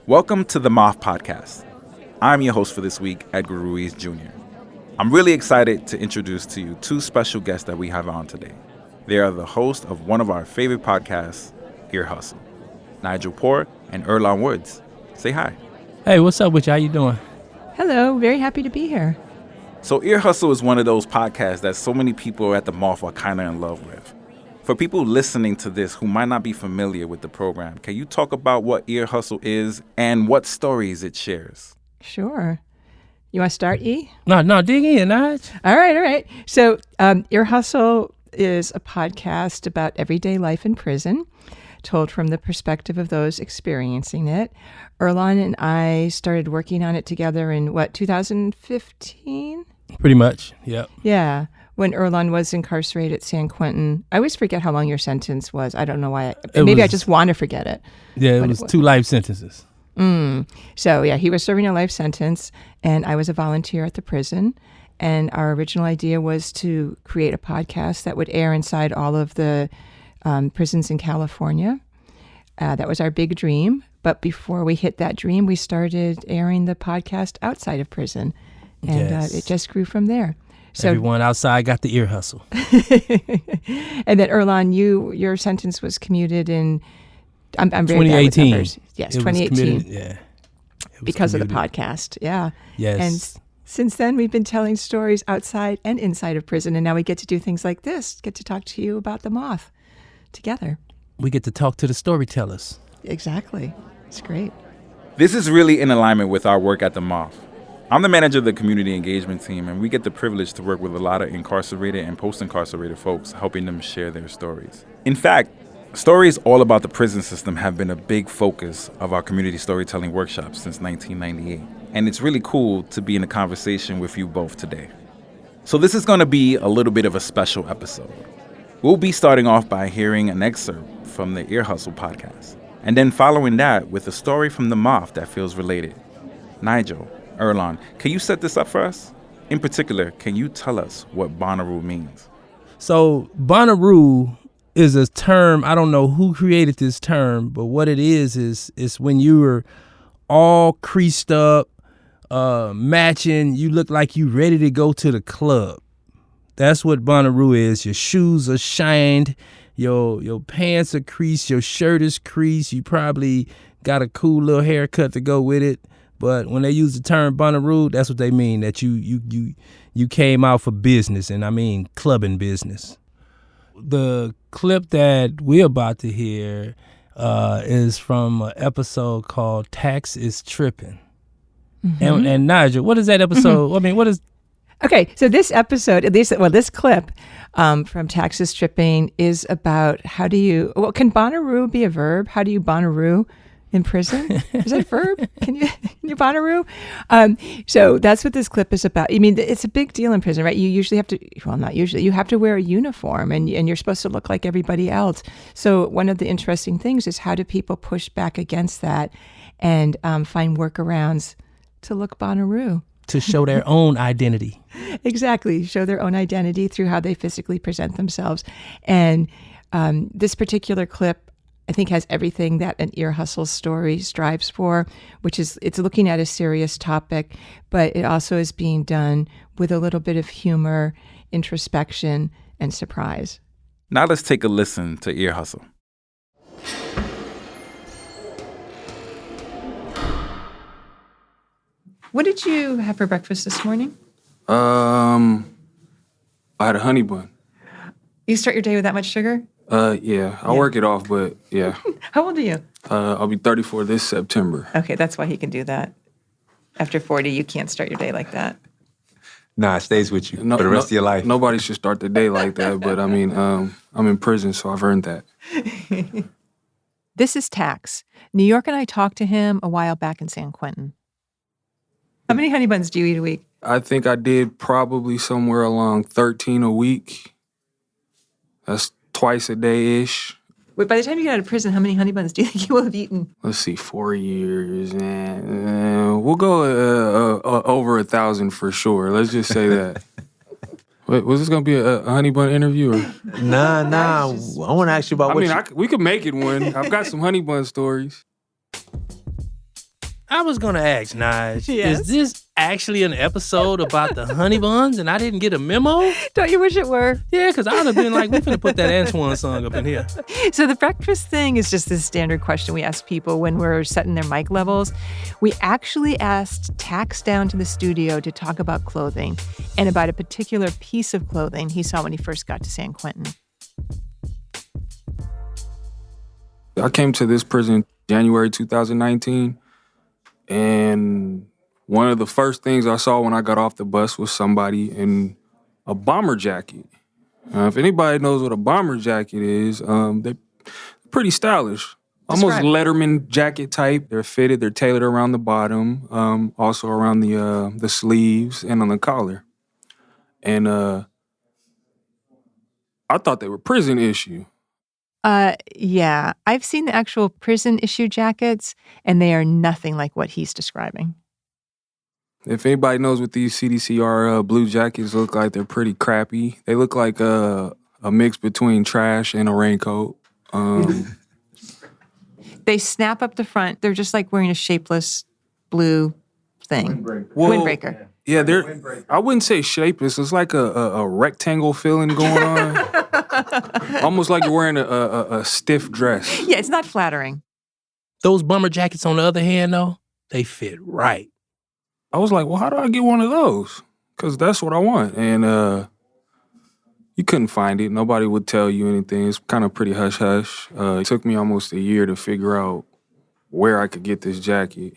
Welcome to the Moth podcast. I'm your host for this week, Edgar Ruiz Jr. I'm really excited to introduce to you two special guests that we have on today. They are the host of one of our favorite podcasts, Ear Hustle, Nigel and Earlonne Woods. Say hi. Hey, what's up with you? How you doing? Hello, very happy to be here. So Ear Hustle is one of those podcasts that so many people at the Moth are kind of in love with. For people listening to this who might not be familiar with the program, can you talk about what Ear Hustle is and what stories it shares? Sure. You want to start, E? No, dig in, Nige. All right. So Ear Hustle is a podcast about everyday life in prison, told from the perspective of those experiencing it. Earlonne and I started working on it together in, 2015? Pretty much, yep. Yeah, when Earlonne was incarcerated at San Quentin. I always forget how long your sentence was. I don't know why. I just want to forget it. Yeah, it was 2 life sentences. So, yeah, he was serving a life sentence, and I was a volunteer at the prison. And our original idea was to create a podcast that would air inside all of the prisons in California. That was our big dream. But before we hit that dream, we started airing the podcast outside of prison. And it just grew from there. So everyone outside got the ear hustle. And then, Earlonne, your sentence was commuted in, I'm very 2018. bad with numbers. Yes, 2018. Yeah. Because of the podcast, yeah. Yes. And since then, we've been telling stories outside and inside of prison, and now we get to do things like this, get to talk to you about the Moth together. We get to talk to the storytellers. Exactly. It's great. This is really in alignment with our work at the Moth. I'm the manager of the community engagement team, and we get the privilege to work with a lot of incarcerated and post-incarcerated folks, helping them share their stories. In fact, stories all about the prison system have been a big focus of our community storytelling workshops since 1998. And it's really cool to be in a conversation with you both today. So this is going to be a little bit of a special episode. We'll be starting off by hearing an excerpt from the Ear Hustle podcast, and then following that with a story from the Moth that feels related. Nigel, Earlonne, can you set this up for us? In particular, can you tell us what Bonnaroo means? So Bonnaroo is a term, I don't know who created this term, but what it is when you were all creased up, matching, you look like you ready to go to the club. That's what Bonnaroo is. Your shoes are shined, your pants are creased, your shirt is creased, you probably got a cool little haircut to go with it. But when they use the term Bonnaroo, that's what they mean, that you came out for business, and I mean clubbing business. The clip that we're about to hear is from an episode called Taxx is Tripping. Mm-hmm. And Nigel, what is that episode? Mm-hmm. I mean, what is... Okay, so this episode, this clip from Taxx is Tripping is about can Bonnaroo be a verb? How do you Bonnaroo in prison? Is that a verb? Can you Bonnaroo? So that's what this clip is about. I mean, it's a big deal in prison, right? You usually have to, well, not usually, you have to wear a uniform and you're supposed to look like everybody else. So one of the interesting things is how do people push back against that and find workarounds to look Bonnaroo? To show their own identity. Exactly. Show their own identity through how they physically present themselves. And this particular clip, I think, has everything that an Ear Hustle story strives for, which is it's looking at a serious topic, but it also is being done with a little bit of humor, introspection, and surprise. Now let's take a listen to Ear Hustle. What did you have for breakfast this morning? I had a honey bun. You start your day with that much sugar? Yeah. I work it off, but yeah. How old are you? I'll be 34 this September. Okay, that's why he can do that. After 40, you can't start your day like that. Nah, it stays with you for the rest of your life. Nobody should start the day like that, but I mean, I'm in prison, so I've earned that. This is Taxx. New York and I talked to him a while back in San Quentin. How many honey buns do you eat a week? I think I did probably somewhere along 13 a week. That's twice a day-ish. Wait, by the time you get out of prison, how many honey buns do you think you will have eaten? Let's see, 4 years. We'll go over 1,000 for sure. Let's just say that. Wait, was this going to be a honey bun interview? Or? Nah. I want to ask you about we could make it one. I've got some honey bun stories. I was gonna ask, Nige, Yes? is this actually an episode about the honey buns and I didn't get a memo? Don't you wish it were? Yeah, because I would have been like, we finna put that Antoine song up in here. So the breakfast thing is just this standard question we ask people when we're setting their mic levels. We actually asked Taxx down to the studio to talk about clothing and about a particular piece of clothing he saw when he first got to San Quentin. I came to this prison January 2019, and one of the first things I saw when I got off the bus was somebody in a bomber jacket. If anybody knows what a bomber jacket is, they're pretty stylish. Almost Letterman jacket type. They're fitted, they're tailored around the bottom, also around the sleeves and on the collar. And I thought they were prison issue. Yeah, I've seen the actual prison issue jackets, and they are nothing like what he's describing. If anybody knows what these CDCR blue jackets look like, they're pretty crappy. They look like a mix between trash and a raincoat. They snap up the front. They're just like wearing a shapeless blue thing. Windbreaker. Yeah, I wouldn't say shapeless. It's like a rectangle feeling going on. Almost like you're wearing a stiff dress. Yeah, it's not flattering. Those bomber jackets, on the other hand, though, they fit right. I was like, well, how do I get one of those? Because that's what I want. And you couldn't find it. Nobody would tell you anything. It's kind of pretty hush-hush. It took me almost a year to figure out where I could get this jacket.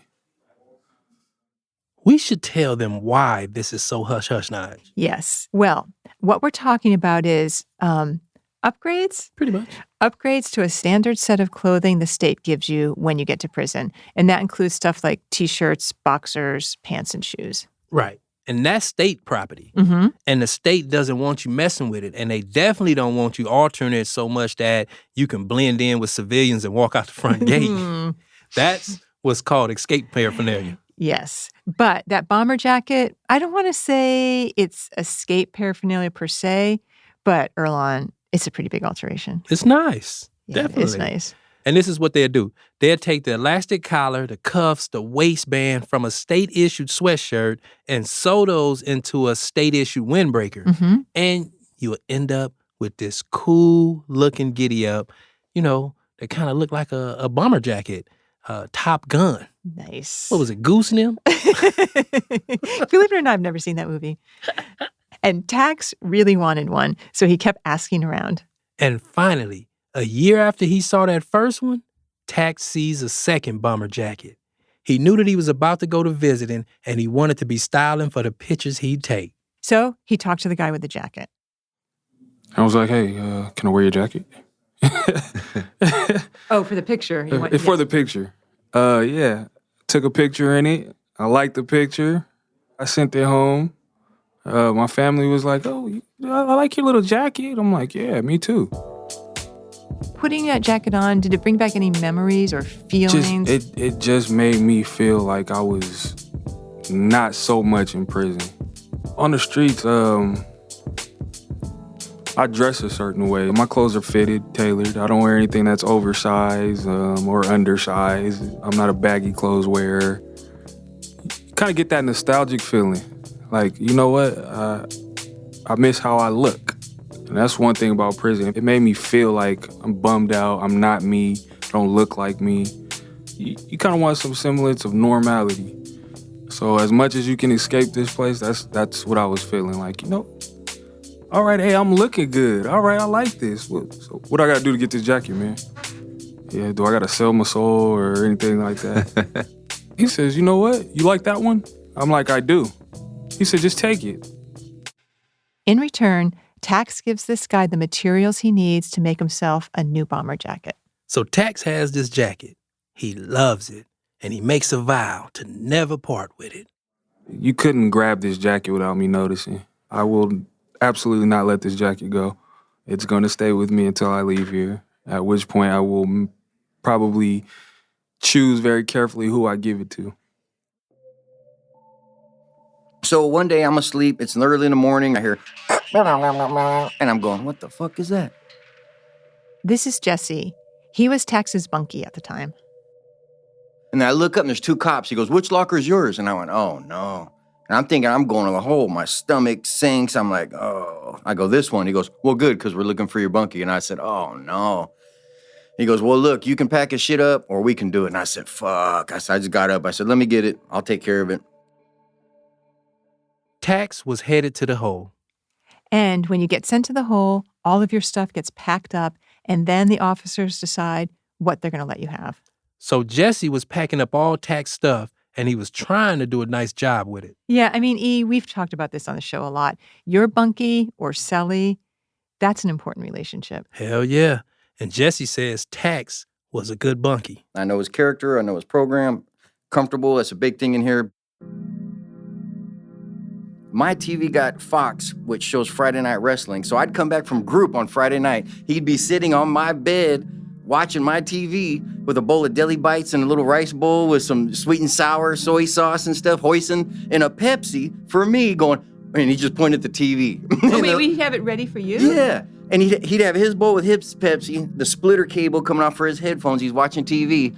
We should tell them why this is so hush-hush, Nige. Yes. Well, what we're talking about is upgrades. Pretty much. Upgrades to a standard set of clothing the state gives you when you get to prison. And that includes stuff like T-shirts, boxers, pants, and shoes. Right. And that's state property. Mm-hmm. And the state doesn't want you messing with it. And they definitely don't want you altering it so much that you can blend in with civilians and walk out the front gate. That's what's called escape paraphernalia. Yes. But that bomber jacket, I don't want to say it's escape paraphernalia per se, but Earlonne, it's a pretty big alteration. It's nice. Yeah, Definitely. it's nice. And this is what they'll do. They'll take the elastic collar, the cuffs, the waistband from a state-issued sweatshirt and sew those into a state-issued windbreaker. Mm-hmm. And you'll end up with this cool-looking giddy-up, that kind of look like a bomber jacket, Top Gun. Nice. What was it, Goose and them? Believe it or not, I've never seen that movie. And Taxx really wanted one, so he kept asking around. And finally, a year after he saw that first one, Taxx sees a second bomber jacket. He knew that he was about to go to visiting, and he wanted to be styling for the pictures he'd take. So he talked to the guy with the jacket. I was like, hey, can I wear your jacket? Oh, for the picture. For the picture. Yeah. Took a picture in it. I liked the picture. I sent it home. My family was like, oh, I like your little jacket. I'm like, yeah, me too. Putting that jacket on, did it bring back any memories or feelings? It just made me feel like I was not so much in prison. On the streets, I dress a certain way. My clothes are fitted, tailored. I don't wear anything that's oversized or undersized. I'm not a baggy clothes wearer. You kind of get that nostalgic feeling. Like, you know what? I miss how I look. And that's one thing about prison. It made me feel like I'm bummed out. I'm not me. I don't look like me. You kind of want some semblance of normality. So as much as you can escape this place, that's what I was feeling like. All right, hey, I'm looking good. All right, I like this. So what I got to do to get this jacket, man? Yeah, do I got to sell my soul or anything like that? He says, you know what? You like that one? I'm like, I do. He said, just take it. In return, Taxx gives this guy the materials he needs to make himself a new bomber jacket. So Taxx has this jacket. He loves it, and he makes a vow to never part with it. You couldn't grab this jacket without me noticing. I will absolutely not let this jacket go. It's going to stay with me until I leave here, at which point I will probably choose very carefully who I give it to. So one day I'm asleep, it's early in the morning, I hear, and I'm going, what the fuck is that? This is Jesse. He was Taxx's bunkie at the time. And then I look up and there's 2 cops. He goes, which locker is yours? And I went, oh, no. And I'm thinking I'm going to the hole. My stomach sinks. I'm like, oh. I go, this one. He goes, well, good, because we're looking for your bunkie. And I said, oh, no. He goes, well, look, you can pack his shit up or we can do it. And I said, fuck. I just got up. I said, let me get it. I'll take care of it. Taxx was headed to the hole. And when you get sent to the hole, all of your stuff gets packed up, and then the officers decide what they're going to let you have. So Jesse was packing up all Taxx stuff, and he was trying to do a nice job with it. Yeah, I mean, E, we've talked about this on the show a lot. Your bunkie or cellie, that's an important relationship. Hell yeah. And Jesse says Taxx was a good bunkie. I know his character. I know his program. Comfortable. That's a big thing in here. My TV got Fox, which shows Friday Night Wrestling. So I'd come back from group on Friday night. He'd be sitting on my bed watching my TV with a bowl of deli bites and a little rice bowl with some sweet and sour soy sauce and stuff, hoisin', and a Pepsi for me going, and he just pointed at the TV. Oh, wait, we have it ready for you? Yeah. And he'd have his bowl with his Pepsi, the splitter cable coming off for his headphones. He's watching TV.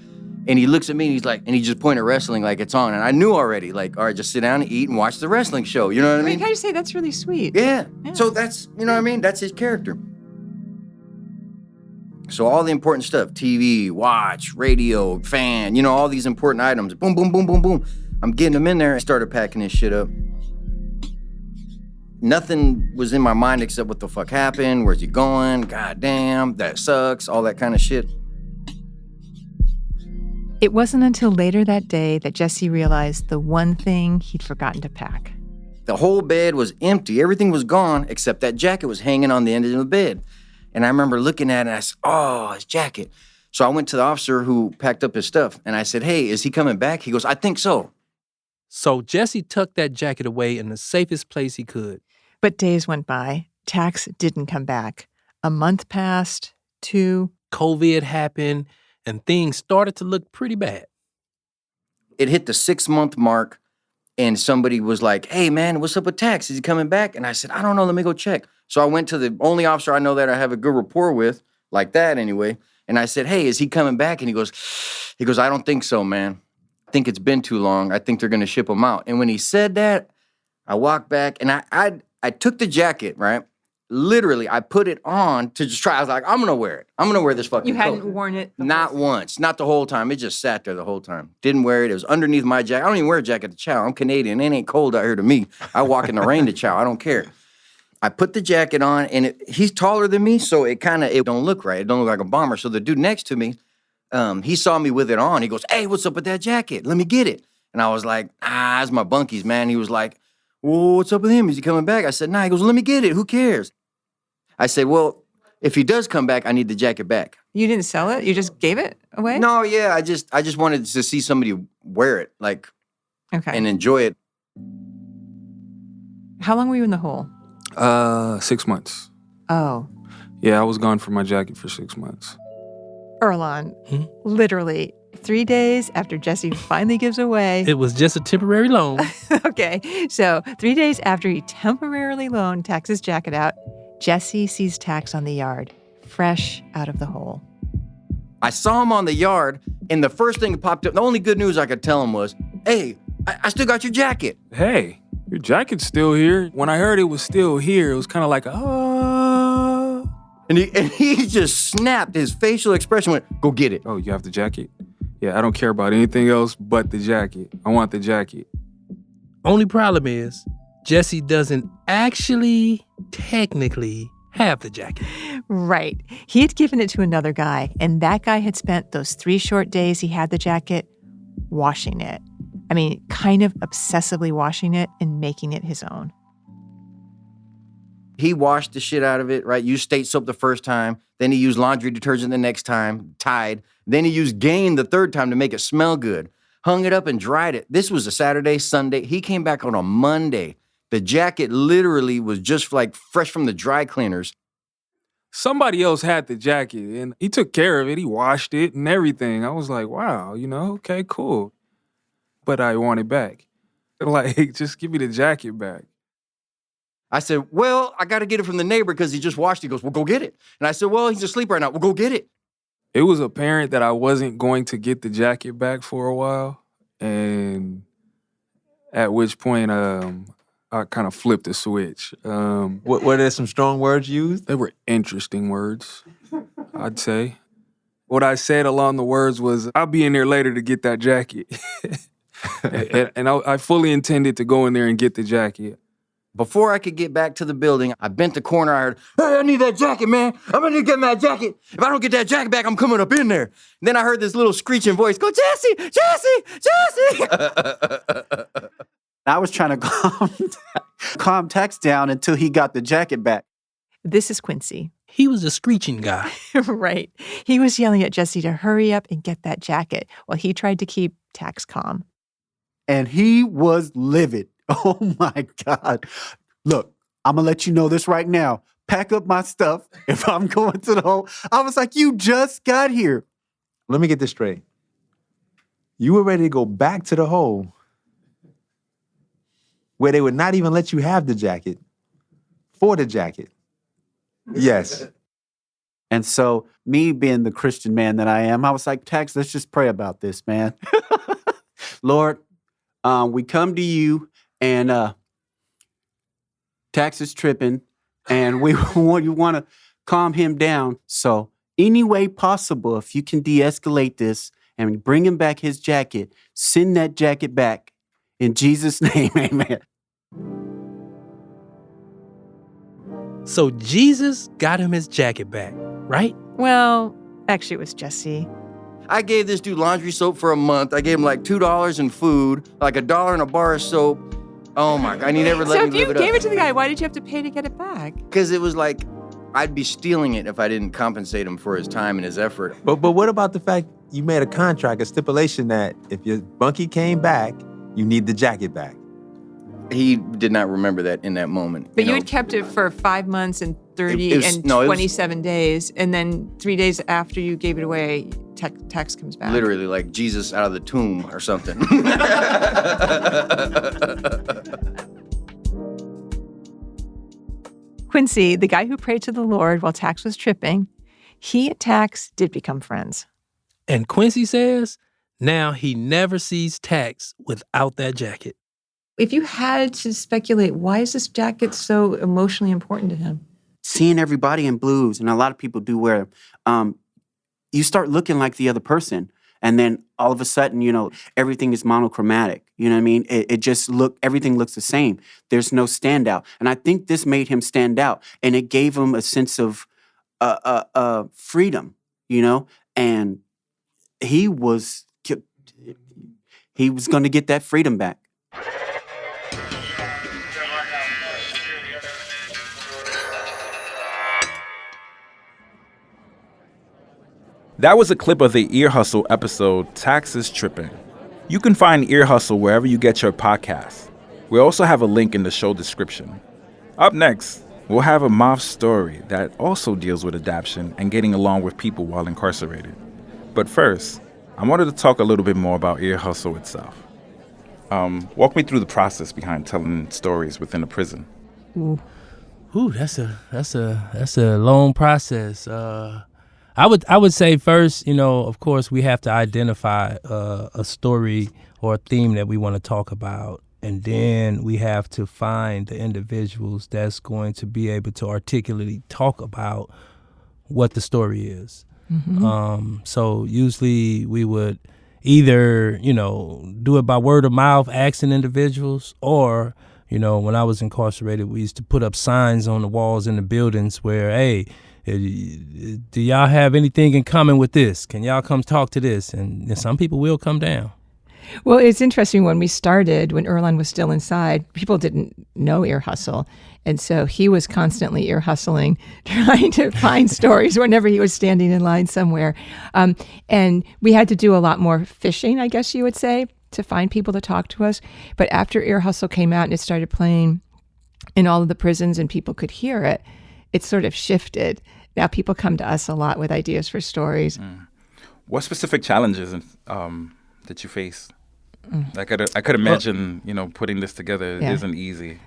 And he looks at me and he's like, and he just pointed at wrestling like it's on. And I knew already, like, all right, just sit down and eat and watch the wrestling show. You know what I mean? Can I just say that's really sweet? Yeah. So that's, you know what I mean? That's his character. So all the important stuff, TV, watch, radio, fan, you know, all these important items. Boom, boom, boom, boom, boom. I'm getting them in there and started packing his shit up. Nothing was in my mind except what the fuck happened, where's he going, goddamn, that sucks, all that kind of shit. It wasn't until later that day that Jesse realized the one thing he'd forgotten to pack. The whole bed was empty. Everything was gone except that jacket was hanging on the end of the bed. And I remember looking at it and I said, oh, his jacket. So I went to the officer who packed up his stuff and I said, hey, is he coming back? He goes, I think so. So Jesse tucked that jacket away in the safest place he could. But days went by. Taxx didn't come back. A month passed, 2. COVID happened, and things started to look pretty bad. It hit the 6-month mark, and somebody was like, hey, man, what's up with Taxx? Is he coming back? And I said, I don't know. Let me go check. So I went to the only officer I know that I have a good rapport with, like that anyway, and I said, hey, is he coming back? And he goes, I don't think so, man. I think it's been too long. I think they're going to ship him out. And when he said that, I walked back, and I took the jacket, right? Literally, I put it on to just try. I was like, I'm going to wear it. I'm going to wear this fucking coat. You hadn't worn it? Not once. Not the whole time. It just sat there the whole time. Didn't wear it. It was underneath my jacket. I don't even wear a jacket to chow. I'm Canadian. It ain't cold out here to me. I walk in the rain to chow. I don't care. I put the jacket on, and he's taller than me, so it don't look right. It don't look like a bomber. So the dude next to me, he saw me with it on. He goes, hey, what's up with that jacket? Let me get it. And I was like, that's my bunkies, man. He was like, well, what's up with him? Is he coming back? I said, nah. He goes, let me get it. Who cares? I said, well, if he does come back, I need the jacket back. You didn't sell it? You just gave it away? No, yeah. I just wanted to see somebody wear it, like, and enjoy it. How long were you in the hole? 6 months. Oh. Yeah, I was gone from my jacket for 6 months. Earlonne, literally 3 days after Jesse finally gives away. It was just a temporary loan. Okay, so 3 days after he temporarily loaned Taxx's jacket out, Jesse sees Taxx on the yard, fresh out of the hole. I saw him on the yard, and the first thing that popped up, the only good news I could tell him was, hey, I still got your jacket. Hey, your jacket's still here. When I heard it was still here, it was kind of like, And he just snapped. His facial expression went, go get it. Oh, you have the jacket? Yeah, I don't care about anything else but the jacket. I want the jacket. Only problem is, Jesse doesn't actually, technically, have the jacket. Right. He had given it to another guy, and that guy had spent those 3 short days he had the jacket washing it. I mean, kind of obsessively washing it and making it his own. He washed the shit out of it, right? Used state soap the first time. Then he used laundry detergent the next time, Tide. Then he used Gain the third time to make it smell good. Hung it up and dried it. This was a Saturday, Sunday. He came back on a Monday. The jacket literally was just like fresh from the dry cleaners. Somebody else had the jacket, and he took care of it. He washed it and everything. I was like, wow, okay, cool. But I want it back. Like, just give me the jacket back. I said, well, I got to get it from the neighbor because he just washed it. He goes, well, go get it. And I said, well, he's asleep right now. Well, go get it. It was apparent that I wasn't going to get the jacket back for a while, and at which point I kind of flipped the switch. Were there some strong words used? They were interesting words, I'd say. What I said along the words was, I'll be in there later to get that jacket. and I fully intended to go in there and get the jacket. Before I could get back to the building, I bent the corner. I heard, "Hey, I need that jacket, man. I'm gonna get that jacket. If I don't get that jacket back, I'm coming up in there." And then I heard this little screeching voice go, "Jesse, Jesse, Jesse." I was trying to calm Taxx down until he got the jacket back. This is Quincy. He was a screeching guy. Right. He was yelling at Jesse to hurry up and get that jacket while he tried to keep Taxx calm. And he was livid. Oh, my God. Look, I'm going to let you know this right now. Pack up my stuff if I'm going to the hole. I was like, you just got here. Let me get this straight. You were ready to go back to the hole where they would not even let you have the jacket for the jacket. Yes. And so me being the Christian man that I am, I was like, Taxx, let's just pray about this, man. Lord, we come to you and Taxx is tripping and you want to calm him down. So any way possible, if you can de-escalate this and bring him back his jacket, send that jacket back. In Jesus' name, amen. So Jesus got him his jacket back, right? Well, actually, it was Jesse. I gave this dude laundry soap for a month. I gave him like $2 in food, like $1 in a bar of soap. Oh my God, and he never let me live it up. So if you gave it to the guy, why did you have to pay to get it back? Because it was like, I'd be stealing it if I didn't compensate him for his time and his effort. But what about the fact you made a contract, a stipulation that if your bunkie came back, you need the jacket back? He did not remember that in that moment. But you had kept it for 5 months and 27 days, and then 3 days after you gave it away, Taxx comes back. Literally like Jesus out of the tomb or something. Quincy, the guy who prayed to the Lord while Taxx was tripping, he and Taxx did become friends. And Quincy says now he never sees Taxx without that jacket. If you had to speculate, why is this jacket so emotionally important to him? Seeing everybody in blues, and a lot of people do wear them, you start looking like the other person. And then all of a sudden, everything is monochromatic. You know what I mean? Everything looks the same. There's no standout. And I think this made him stand out. And it gave him a sense of freedom, and he was going to get that freedom back. That was a clip of the Ear Hustle episode, Taxx is Tripping. You can find Ear Hustle wherever you get your podcasts. We also have a link in the show description. Up next, we'll have a Moth story that also deals with adaptation and getting along with people while incarcerated. But first, I wanted to talk a little bit more about Ear Hustle itself. Walk me through the process behind telling stories within a prison. Ooh, that's a long process. I would say first, of course, we have to identify a story or a theme that we want to talk about, and then we have to find the individuals that's going to be able to articulately talk about what the story is. Mm-hmm. So usually we would either, do it by word of mouth, asking individuals, or, when I was incarcerated, we used to put up signs on the walls in the buildings where, hey, do y'all have anything in common with this? Can y'all come talk to this? And some people will come down. Well, it's interesting. When we started, when Earlonne was still inside, people didn't know Ear Hustle. And so he was constantly ear hustling, trying to find stories whenever he was standing in line somewhere. And we had to do a lot more fishing, I guess you would say, to find people to talk to us. But after Ear Hustle came out and it started playing in all of the prisons and people could hear it, it sort of shifted. Now people come to us a lot with ideas for stories. What specific challenges that you face? I could imagine, putting this together isn't easy.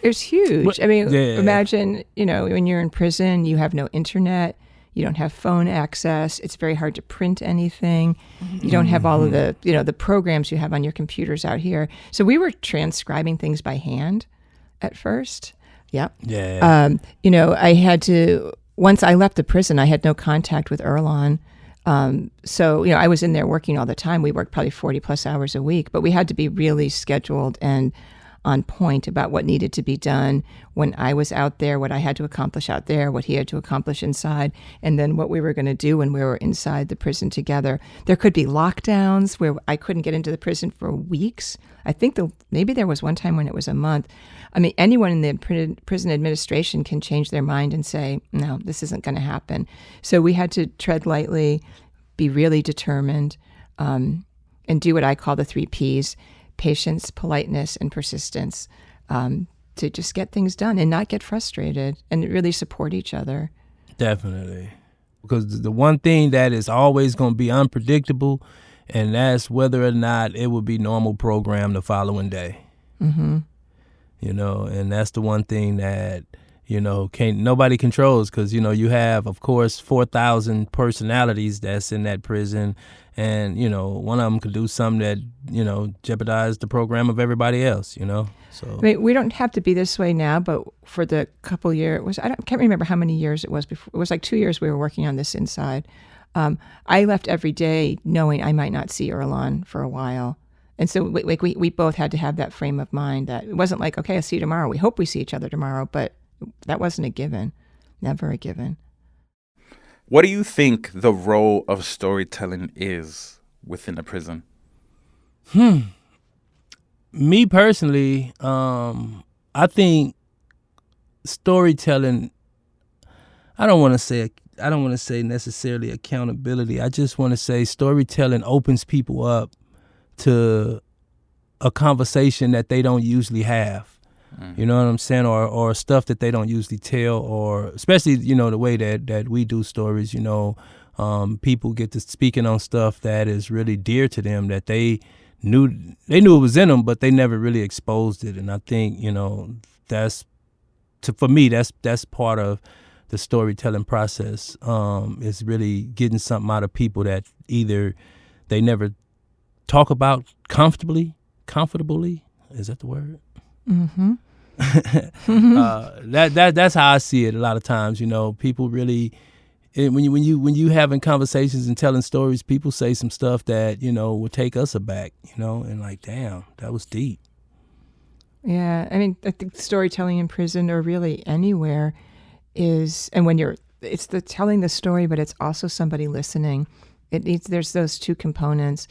It's huge. Imagine, when you're in prison, you have no internet, You don't have phone access. It's very hard to print anything. You don't have all of the, the programs you have on your computers out here. So we were transcribing things by hand at first. Yep. Yeah. I had to, once I left the prison, I had no contact with Earlonne. So, I was in there working all the time. We worked probably 40 plus hours a week, but we had to be really scheduled and on point about what needed to be done when I was out there, what I had to accomplish out there, what he had to accomplish inside, and then what we were going to do when we were inside the prison together. There could be lockdowns where I couldn't get into the prison for weeks. I think maybe there was one time when it was a month. I mean, anyone in the prison administration can change their mind and say, no, this isn't going to happen. So we had to tread lightly, be really determined, and do what I call the 3 Ps: patience, politeness, and persistence, to just get things done and not get frustrated and really support each other. Definitely. Because the one thing that is always going to be unpredictable, and that's whether or not it will be normal program the following day. Mm-hmm. And that's the one thing that, nobody controls, because, you have, of course, 4,000 personalities that's in that prison. And, one of them could do something that, jeopardize the program of everybody else, So I mean, we don't have to be this way now, but for the couple years, I can't remember how many years it was before. It was like 2 years we were working on this inside. I left every day knowing I might not see Earlonne for a while. And so we both had to have that frame of mind that it wasn't like, okay, I'll see you tomorrow. We hope we see each other tomorrow, but that wasn't a given, never a given. What do you think the role of storytelling is within a prison? Me personally, I think storytelling, I don't want to say necessarily accountability. I just want to say storytelling opens people up to a conversation that they don't usually have. You know what I'm saying? Or stuff that they don't usually tell, or especially, the way that we do stories, people get to speaking on stuff that is really dear to them, that they knew it was in them, but they never really exposed it. And I think, for me, that's part of the storytelling process, is really getting something out of people that either they never talk about comfortably. Is that the word? Mm-hmm. That's how I see it a lot of times. People really, when you having conversations and telling stories, people say some stuff that will take us aback, and like, damn, that was deep. Yeah, I mean, I think storytelling in prison or really anywhere is, and it's the telling the story, but it's also somebody listening. There's those two components,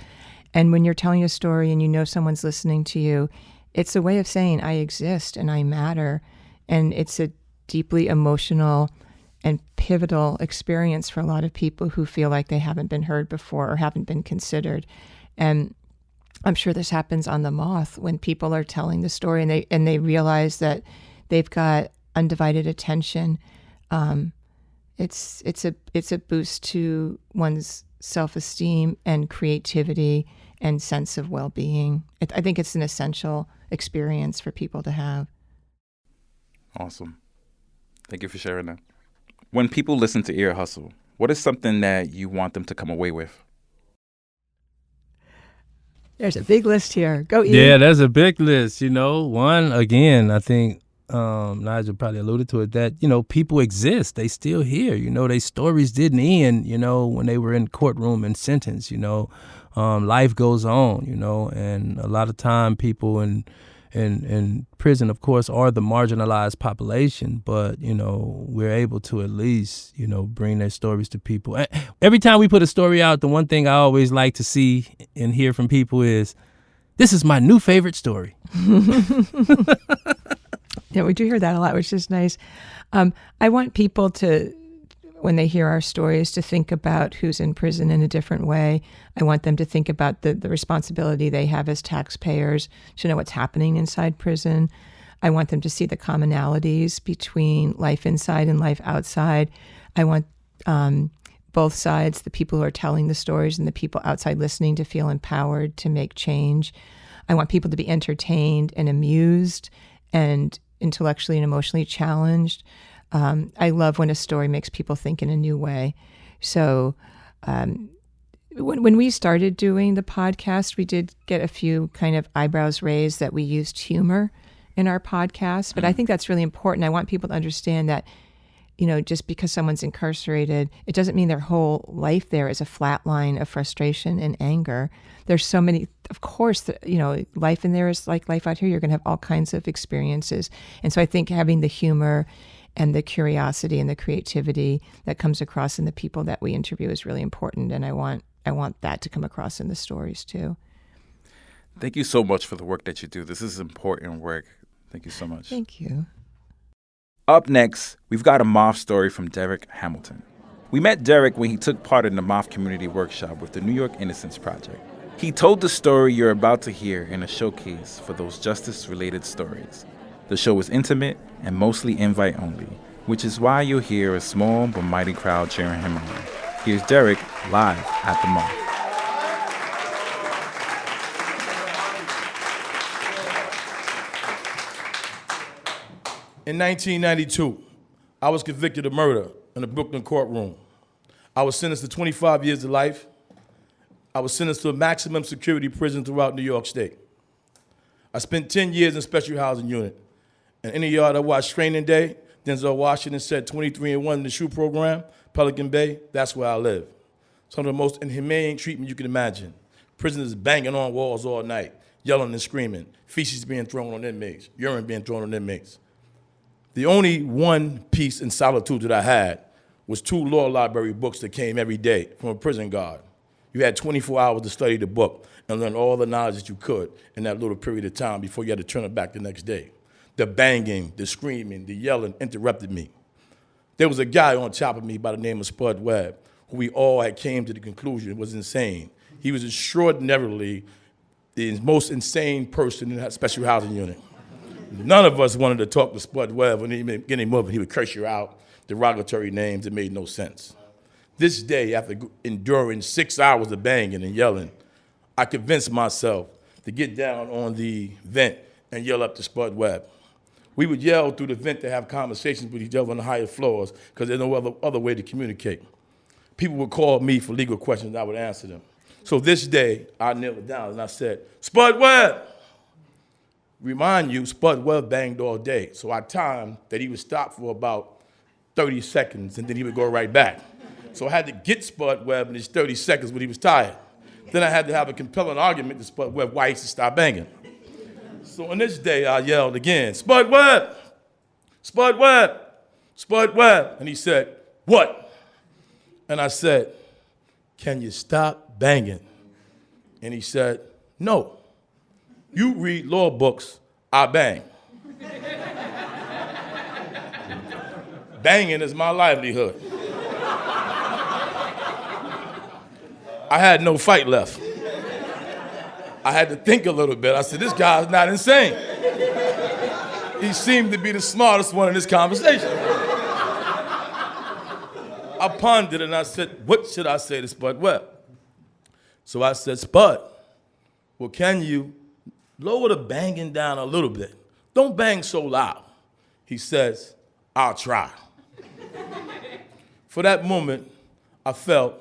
and when you're telling a story and someone's listening to you, it's a way of saying I exist and I matter, and it's a deeply emotional and pivotal experience for a lot of people who feel like they haven't been heard before or haven't been considered. And I'm sure this happens on the Moth when people are telling the story and they realize that they've got undivided attention. It's a boost to one's self-esteem and creativity and sense of well-being. I think it's an essential experience for people to have. Awesome. Thank you for sharing that. When people listen to Ear Hustle, what is something that you want them to come away with? There's a big list here. Go, Ian. Yeah, there's a big list. One, again, I think Nigel probably alluded to it, that, people exist. They still here. Their stories didn't end, when they were in courtroom and sentenced, life goes on, and a lot of time people in prison, of course, are the marginalized population, but, we're able to at least, bring their stories to people. Every time we put a story out, the one thing I always like to see and hear from people is, this is my new favorite story. Yeah, we do hear that a lot, which is nice. I want people to, when they hear our stories, to think about who's in prison in a different way. I want them to think about the responsibility they have as taxpayers to know what's happening inside prison. I want them to see the commonalities between life inside and life outside. I want both sides, the people who are telling the stories and the people outside listening, to feel empowered to make change. I want people to be entertained and amused and intellectually and emotionally challenged. I love when a story makes people think in a new way. So when we started doing the podcast, we did get a few kind of eyebrows raised that we used humor in our podcast. But I think that's really important. I want people to understand that, just because someone's incarcerated, it doesn't mean their whole life there is a flat line of frustration and anger. There's so many, of course, life in there is like life out here. You're going to have all kinds of experiences. And so I think having the humor and the curiosity and the creativity that comes across in the people that we interview is really important. And I want that to come across in the stories too. Thank you so much for the work that you do. This is important work. Thank you so much. Thank you. Up next, we've got a Moth story from Derrick Hamilton. We met Derrick when he took part in the Moth Community Workshop with the New York Innocence Project. He told the story you're about to hear in a showcase for those justice-related stories. The show is intimate and mostly invite-only, which is why you'll hear a small but mighty crowd cheering him on. Here's Derrick live at the Moth. In 1992, I was convicted of murder in a Brooklyn courtroom. I was sentenced to 25 years to life. I was sentenced to a maximum security prison throughout New York State. I spent 10 years in special housing unit. And any of y'all that watched Training Day, Denzel Washington said 23-1 in the SHU program, Pelican Bay, that's where I live. Some of the most inhumane treatment you can imagine. Prisoners banging on walls all night, yelling and screaming, feces being thrown on inmates, urine being thrown on inmates. The only one peace and solitude that I had was 2 law library books that came every day from a prison guard. You had 24 hours to study the book and learn all the knowledge that you could in that little period of time before you had to turn it back the next day. The banging, the screaming, the yelling interrupted me. There was a guy on top of me by the name of Spud Webb, who we all had came to the conclusion was insane. He was extraordinarily the most insane person in that special housing unit. None of us wanted to talk to Spud Webb. When he get him up, he would curse you out, derogatory names that made no sense. This day, after enduring 6 hours of banging and yelling, I convinced myself to get down on the vent and yell up to Spud Webb. We would yell through the vent to have conversations with each other on the higher floors because there's no other way to communicate. People would call me for legal questions and I would answer them. So this day, I knelt down and I said, Spud Webb! Remind you, Spud Webb banged all day. So I timed that he would stop for about 30 seconds and then he would go right back. So I had to get Spud Webb in his 30 seconds when he was tired. Then I had to have a compelling argument to Spud Webb why he should stop banging. So on this day, I yelled again, Spud Webb! Spud Webb! Spud Webb! And he said, what? And I said, can you stop banging? And he said, no. You read law books, I bang. Banging is my livelihood. I had no fight left. I had to think a little bit. I said, this guy's not insane. He seemed to be the smartest one in this conversation. I pondered and I said, what should I say to Spud Webb? So I said, Spud, well, can you lower the banging down a little bit? Don't bang so loud. He says, I'll try. For that moment, I felt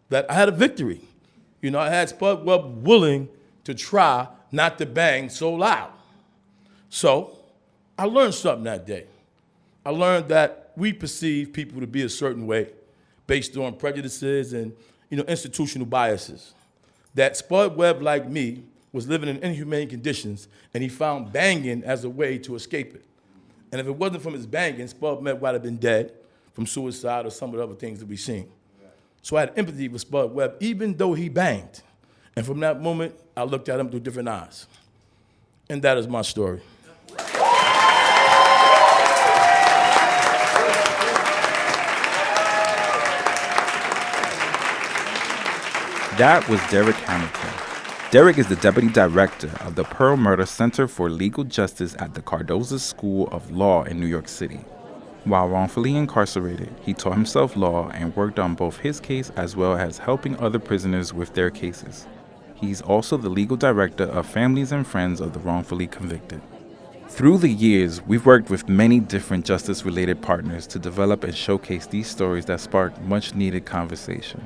that I had a victory. I had Spud Webb willing to try not to bang so loud. So I learned something that day. I learned that we perceive people to be a certain way based on prejudices and institutional biases. That Spud Webb, like me, was living in inhumane conditions, and he found banging as a way to escape it. And if it wasn't from his banging, Spud Webb might have been dead from suicide or some of the other things that we've seen. So I had empathy for Spud Webb, even though he banged. And from that moment, I looked at him through different eyes. And that is my story. That was Derrick Hamilton. Derrick is the Deputy Director of the Pearl Murder Center for Legal Justice at the Cardozo School of Law in New York City. While wrongfully incarcerated, he taught himself law and worked on both his case as well as helping other prisoners with their cases. He's also the Legal Director of Families and Friends of the Wrongfully Convicted. Through the years, we've worked with many different justice-related partners to develop and showcase these stories that spark much-needed conversation.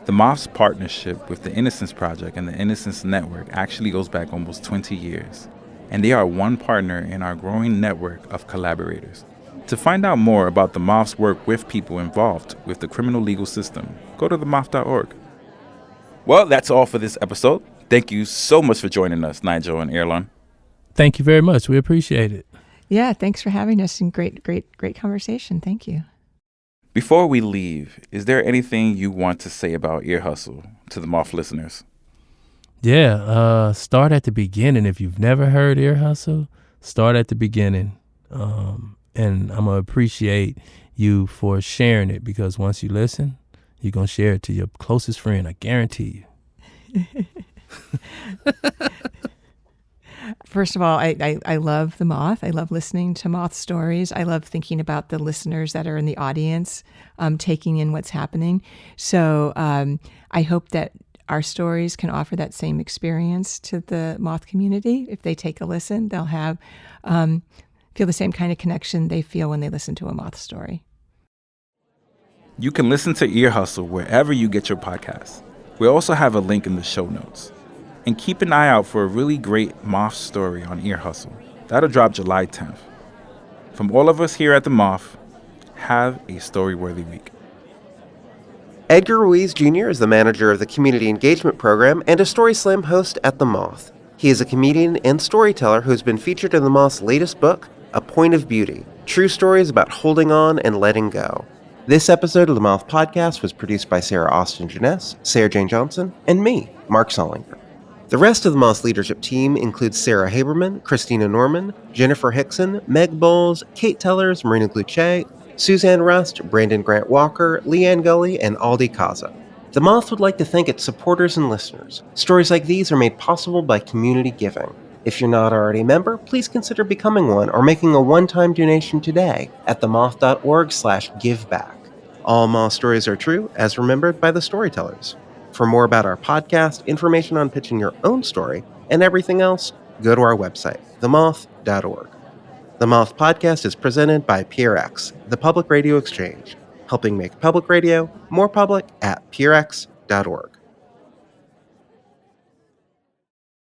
The Moth's partnership with the Innocence Project and the Innocence Network actually goes back almost 20 years, and they are one partner in our growing network of collaborators. To find out more about the Moth's work with people involved with the criminal legal system, go to themoth.org. Well, that's all for this episode. Thank you so much for joining us, Nigel and Earlonne. Thank you very much. We appreciate it. Yeah, thanks for having us and great conversation. Thank you. Before we leave, is there anything you want to say about Ear Hustle to the Moth listeners? Yeah, start at the beginning. If you've never heard Ear Hustle, start at the beginning. And I'm going to appreciate you for sharing it, because once you listen, you're going to share it to your closest friend. I guarantee you. First of all, I love the Moth. I love listening to Moth stories. I love thinking about the listeners that are in the audience, taking in what's happening. So I hope that our stories can offer that same experience to the Moth community. If they take a listen, they'll have feel the same kind of connection they feel when they listen to a Moth story. You can listen to Ear Hustle wherever you get your podcasts. We also have a link in the show notes. And keep an eye out for a really great Moth story on Ear Hustle. That'll drop July 10th. From all of us here at the Moth, have a story-worthy week. Edgar Ruiz Jr. is the manager of the Community Engagement Program and a Story Slam host at the Moth. He is a comedian and storyteller who has been featured in the Moth's latest book, A Point of Beauty, True Stories About Holding On and Letting Go. This episode of the Moth Podcast was produced by Sarah Austin Jeunesse, Sarah Jane Johnson, and me, Mark Solinger. The rest of the Moth's leadership team includes Sarah Haberman, Christina Norman, Jennifer Hickson, Meg Bowles, Kate Tellers, Marina Gluchet, Suzanne Rust, Brandon Grant Walker, Leanne Gully, and Aldi Kaza. The Moth would like to thank its supporters and listeners. Stories like these are made possible by community giving. If you're not already a member, please consider becoming one or making a one-time donation today at themoth.org/giveback. All Moth stories are true, as remembered by the Storytellers. For more about our podcast, information on pitching your own story, and everything else, go to our website, themoth.org. The Moth Podcast is presented by PRX, the Public Radio Exchange, helping make public radio more public at prx.org.